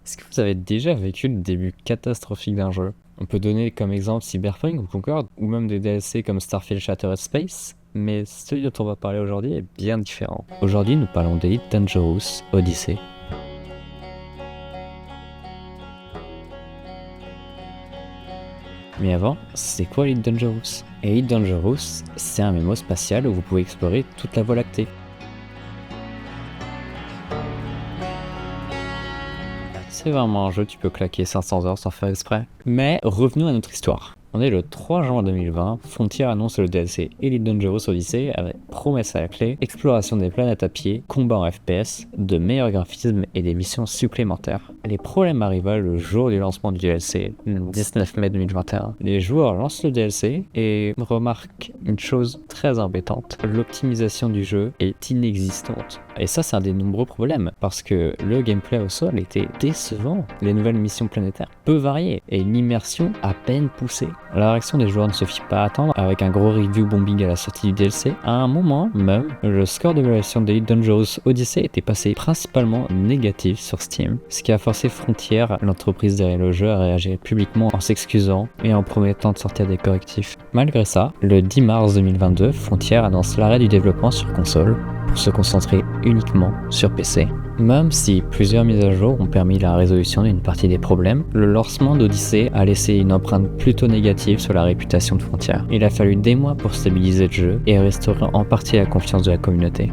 Est-ce que vous avez déjà vécu le début catastrophique d'un jeu? On peut donner comme exemple Cyberpunk ou Concorde, ou même des DLC comme Starfield Shattered Space, mais celui dont on va parler aujourd'hui est bien différent. Aujourd'hui, nous parlons d'Elite Dangerous Odyssey. Mais avant, c'est quoi Elite Dangerous? Elite Dangerous, c'est un MMO spatial où vous pouvez explorer toute la Voie lactée. C'est vraiment un jeu, tu peux claquer 500 heures sans faire exprès. Mais revenons à notre histoire. On est le 3 juin 2020, Frontier annonce le DLC Elite Dangerous Odyssey avec promesse à la clé, exploration des planètes à pied, combat en FPS, de meilleurs graphismes et des missions supplémentaires. Les problèmes arrivent le jour du lancement du DLC, le 19 mai 2021. Les joueurs lancent le DLC et remarquent une chose très embêtante, l'optimisation du jeu est inexistante. Et ça, c'est un des nombreux problèmes, parce que le gameplay au sol était décevant. Les nouvelles missions planétaires peu variées et une immersion à peine poussée. La réaction des joueurs ne se fit pas attendre, avec un gros review bombing à la sortie du DLC. À un moment même, le score d'évaluation d'Elite Dangerous Odyssey était passé principalement négatif sur Steam, ce qui a forcé Frontier, l'entreprise derrière le jeu, à réagir publiquement en s'excusant et en promettant de sortir des correctifs. Malgré ça, le 10 mars 2022, Frontier annonce l'arrêt du développement sur console pour se concentrer uniquement sur PC. Même si plusieurs mises à jour ont permis la résolution d'une partie des problèmes, le lancement d'Odyssey a laissé une empreinte plutôt négative sur la réputation de Frontier. Il a fallu des mois pour stabiliser le jeu et restaurer en partie la confiance de la communauté.